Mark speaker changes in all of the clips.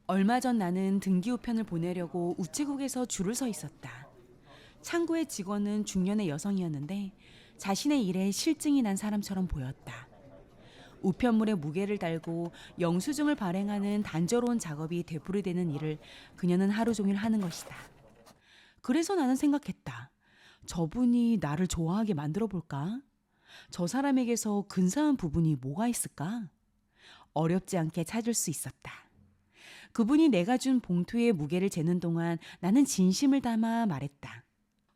Speaker 1: 얼마 전 나는 등기우편을 보내려고 우체국에서 줄을 서 있었다. 창구의 직원은 중년의 여성이었는데 자신의 일에 실증이 난 사람처럼 보였다. 우편물에 무게를 달고 영수증을 발행하는 단조로운 작업이 되풀이되는 일을 그녀는 하루 종일 하는 것이다. 그래서 나는 생각했다. 저분이 나를 좋아하게 만들어 볼까? 저 사람에게서 근사한 부분이 뭐가 있을까? 어렵지 않게 찾을 수 있었다. 그분이 내가 준 봉투의 무게를 재는 동안 나는 진심을 담아 말했다.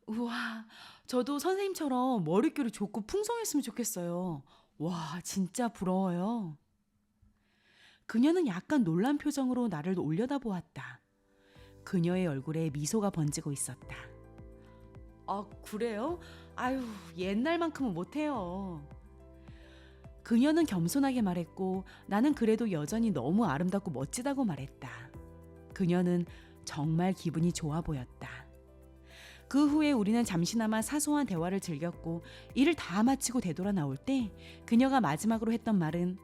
Speaker 1: 우와, 저도 선생님처럼 머릿결이 좋고 풍성했으면 좋겠어요. 와, 진짜 부러워요. 그녀는 약간 놀란 표정으로 나를 올려다보았다. 그녀의 얼굴에 미소가 번지고 있었다. 아, 그래요? 아유, 옛날만큼은 못해요. 그녀는 겸손하게 말했고 나는 그래도 여전히 너무 아름답고 멋지다고 말했다. 그녀는 정말 기분이 좋아 보였다. 그 후에 우리는 잠시나마 사소한 대화를 즐겼고 일을 다 마치고 되돌아 나올 때 그녀가 마지막으로 했던 말은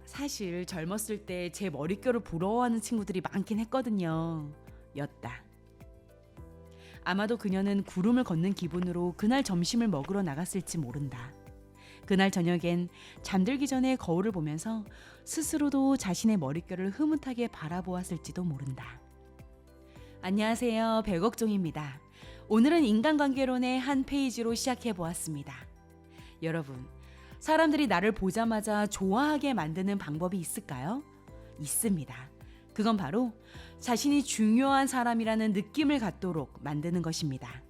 Speaker 1: 사실 젊었을 때 제 머릿결을 부러워하는 친구들이 많긴 했거든요. 였다. 아마도 그녀는 구름을 걷는 기분으로 그날 점심을 먹으러 나갔을지 모른다. 그날 저녁엔 잠들기 전에 거울을 보면서 스스로도 자신의 머릿결을 흐뭇하게 바라보았을지도 모른다. 안녕하세요. 백억종입니다. 오늘은 인간관계론의 한 페이지로 시작해 보았습니다. 여러분, 사람들이 나를 보자마자 좋아하게 만드는 방법이 있을까요? 있습니다. 그건 바로 자신이 중요한 사람이라는 느낌을 갖도록 만드는 것입니다.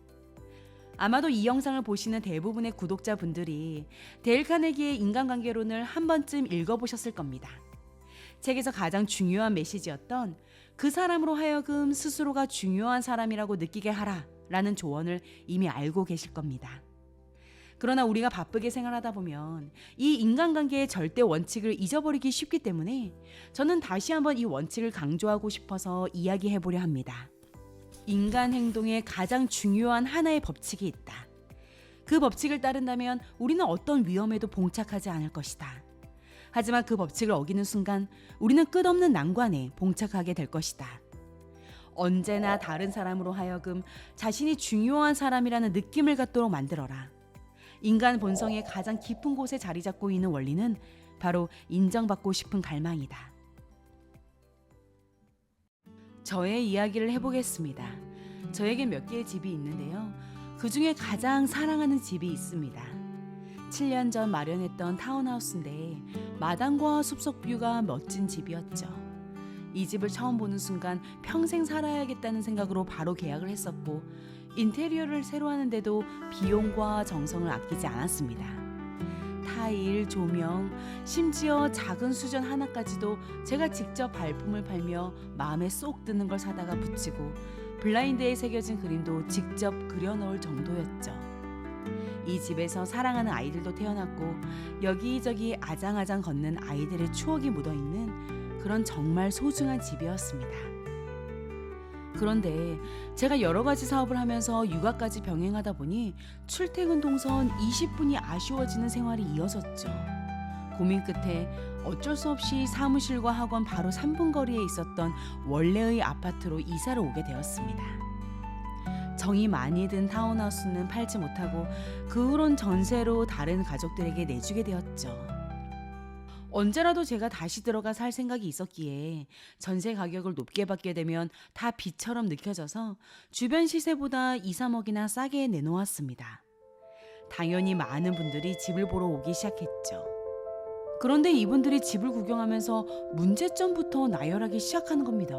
Speaker 1: 아마도 이 영상을 보시는 대부분의 구독자분들이 데일 카네기의 인간관계론을 한 번쯤 읽어보셨을 겁니다. 책에서 가장 중요한 메시지였던 그 사람으로 하여금 스스로가 중요한 사람이라고 느끼게 하라 라는 조언을 이미 알고 계실 겁니다. 그러나 우리가 바쁘게 생활하다 보면 이 인간관계의 절대 원칙을 잊어버리기 쉽기 때문에 저는 다시 한번 이 원칙을 강조하고 싶어서 이야기해 보려 합니다. 인간 행동의 가장 중요한 하나의 법칙이 있다. 그 법칙을 따른다면 우리는 어떤 위험에도 봉착하지 않을 것이다. 하지만 그 법칙을 어기는 순간 우리는 끝없는 난관에 봉착하게 될 것이다. 언제나 다른 사람으로 하여금 자신이 중요한 사람이라는 느낌을 갖도록 만들어라. 인간 본성의 가장 깊은 곳에 자리 잡고 있는 원리는 바로 인정받고 싶은 갈망이다. 저의 이야기를 해보겠습니다. 저에겐 몇 개의 집이 있는데요. 그 중에 가장 사랑하는 집이 있습니다. 7년 전 마련했던 타운하우스인데 마당과 숲속 뷰가 멋진 집이었죠. 이 집을 처음 보는 순간 평생 살아야겠다는 생각으로 바로 계약을 했었고 인테리어를 새로 하는데도 비용과 정성을 아끼지 않았습니다. 타일, 조명, 심지어 작은 수전 하나까지도 제가 직접 발품을 팔며 마음에 쏙 드는 걸 사다가 붙이고 블라인드에 새겨진 그림도 직접 그려넣을 정도였죠. 이 집에서 사랑하는 아이들도 태어났고 여기저기 아장아장 걷는 아이들의 추억이 묻어있는 그런 정말 소중한 집이었습니다. 그런데 제가 여러 가지 사업을 하면서 육아까지 병행하다 보니 출퇴근 동선 20분이 아쉬워지는 생활이 이어졌죠. 고민 끝에 어쩔 수 없이 사무실과 학원 바로 3분 거리에 있었던 원래의 아파트로 이사를 오게 되었습니다. 정이 많이 든 타운하우스는 팔지 못하고 그 후론 전세로 다른 가족들에게 내주게 되었죠. 언제라도 제가 다시 들어가 살 생각이 있었기에 전세 가격을 높게 받게 되면 다 빚처럼 느껴져서 주변 시세보다 2, 3억이나 싸게 내놓았습니다. 당연히 많은 분들이 집을 보러 오기 시작했죠. 그런데 이분들이 집을 구경하면서 문제점부터 나열하기 시작하는 겁니다.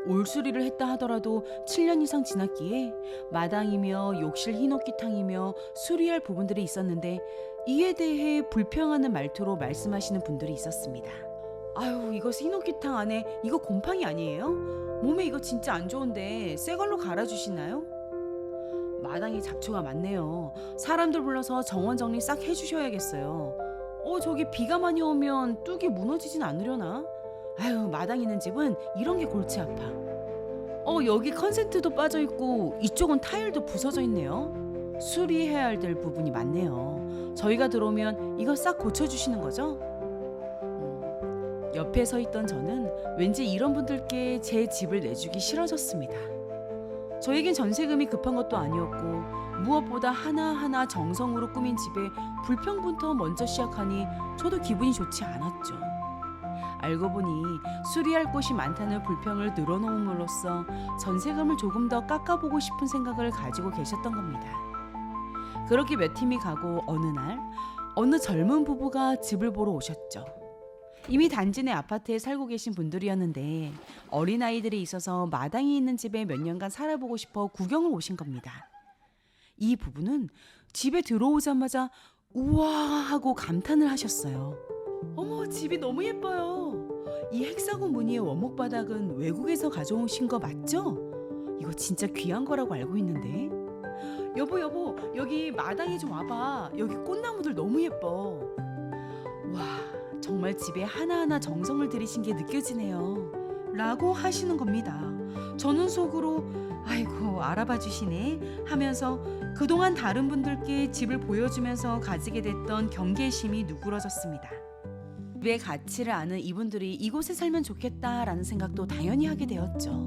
Speaker 1: 올수리를 했다 하더라도 7년 이상 지났기에 마당이며 욕실 흰옥기탕이며 수리할 부분들이 있었는데 이에 대해 불평하는 말투로 말씀하시는 분들이 있었습니다. 아유, 이거 흰옥기탕 안에 이거 곰팡이 아니에요? 몸에 이거 진짜 안 좋은데 새 걸로 갈아주시나요? 마당에 잡초가 많네요. 사람들 불러서 정원 정리 싹 해주셔야겠어요. 저기 비가 많이 오면 뚝이 무너지진 않으려나? 아유, 마당 있는 집은 이런 게 골치 아파. 여기 컨센트도 빠져있고 이쪽은 타일도 부서져 있네요. 수리해야 될 부분이 많네요. 저희가 들어오면 이거 싹 고쳐주시는 거죠? 옆에 서 있던 저는 왠지 이런 분들께 제 집을 내주기 싫어졌습니다. 저에겐 전세금이 급한 것도 아니었고 무엇보다 하나하나 정성으로 꾸민 집에 불평부터 먼저 시작하니 저도 기분이 좋지 않았죠. 알고 보니 수리할 곳이 많다는 불평을 늘어놓음으로써 전세금을 조금 더 깎아보고 싶은 생각을 가지고 계셨던 겁니다. 그렇게 몇 팀이 가고 어느 날 어느 젊은 부부가 집을 보러 오셨죠. 이미 단지 내 아파트에 살고 계신 분들이었는데 어린아이들이 있어서 마당이 있는 집에 몇 년간 살아보고 싶어 구경을 오신 겁니다. 이 부부는 집에 들어오자마자 우와 하고 감탄을 하셨어요. 어머, 집이 너무 예뻐요. 이 헥사곤 무늬의 원목 바닥은 외국에서 가져오신 거 맞죠? 이거 진짜 귀한 거라고 알고 있는데. 여보, 여기 마당에 좀 와봐. 여기 꽃나무들 너무 예뻐. 와, 정말 집에 하나하나 정성을 들이신 게 느껴지네요. 라고 하시는 겁니다. 저는 속으로 아이고 알아봐 주시네 하면서 그동안 다른 분들께 집을 보여주면서 가지게 됐던 경계심이 누그러졌습니다. 집의 가치를 아는 이분들이 이곳에 살면 좋겠다라는 생각도 당연히 하게 되었죠.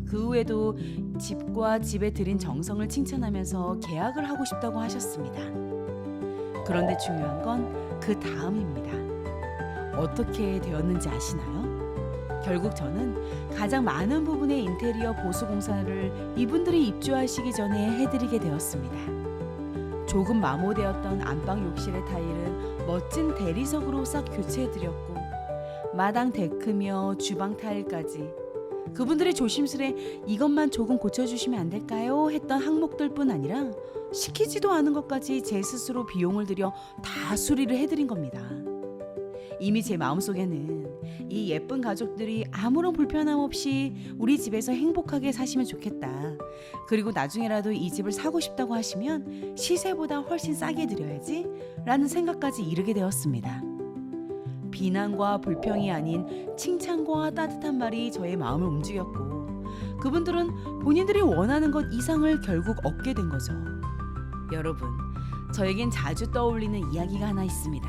Speaker 1: 그 후에도 집과 집에 들인 정성을 칭찬하면서 계약을 하고 싶다고 하셨습니다. 그런데 중요한 건 그 다음입니다. 어떻게 되었는지 아시나요? 결국 저는 가장 많은 부분의 인테리어 보수 공사를 이분들이 입주하시기 전에 해드리게 되었습니다. 조금 마모되었던 안방 욕실의 타일은 멋진 대리석으로 싹 교체해드렸고 마당 데크며 주방 타일까지 그분들이 조심스레 이것만 조금 고쳐주시면 안 될까요? 했던 항목들뿐 아니라 시키지도 않은 것까지 제 스스로 비용을 들여 다 수리를 해드린 겁니다. 이미 제 마음속에는 이 예쁜 가족들이 아무런 불편함 없이 우리 집에서 행복하게 사시면 좋겠다. 그리고 나중에라도 이 집을 사고 싶다고 하시면 시세보다 훨씬 싸게 드려야지 라는 생각까지 이르게 되었습니다. 비난과 불평이 아닌 칭찬과 따뜻한 말이 저의 마음을 움직였고 그분들은 본인들이 원하는 것 이상을 결국 얻게 된 거죠. 여러분, 저에겐 자주 떠올리는 이야기가 하나 있습니다.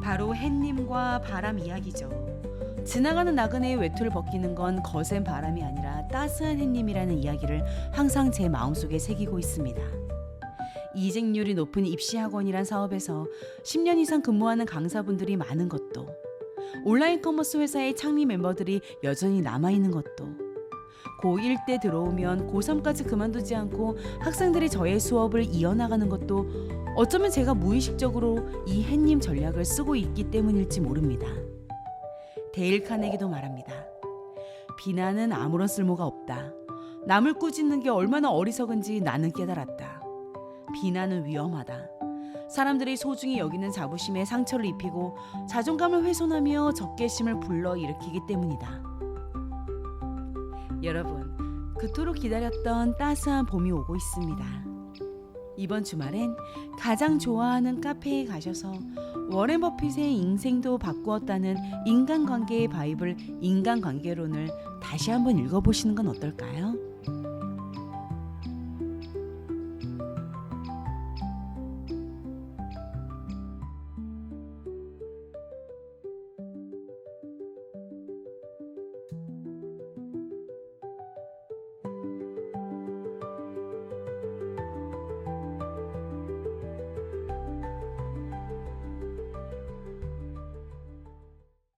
Speaker 1: 바로 햇님과 바람 이야기죠. 지나가는 나그네의 외투를 벗기는 건 거센 바람이 아니라 따스한 햇님이라는 이야기를 항상 제 마음속에 새기고 있습니다. 이직률이 높은 입시학원이란 사업에서 10년 이상 근무하는 강사분들이 많은 것도, 온라인 커머스 회사의 창립 멤버들이 여전히 남아있는 것도, 고1 때 들어오면 고3까지 그만두지 않고 학생들이 저의 수업을 이어나가는 것도 어쩌면 제가 무의식적으로 이 햇님 전략을 쓰고 있기 때문일지 모릅니다. 데일 카네기도 말합니다. 비난은 아무런 쓸모가 없다. 남을 꾸짖는 게 얼마나 어리석은지 나는 깨달았다. 비난은 위험하다. 사람들이 소중히 여기는 자부심에 상처를 입히고 자존감을 훼손하며 적개심을 불러일으키기 때문이다. 여러분, 그토록 기다렸던 따스한 봄이 오고 있습니다. 이번 주말엔 가장 좋아하는 카페에 가셔서 워렌 버핏의 인생도 바꾸었다는 인간관계의 바이블 인간관계론을 다시 한번 읽어보시는 건 어떨까요?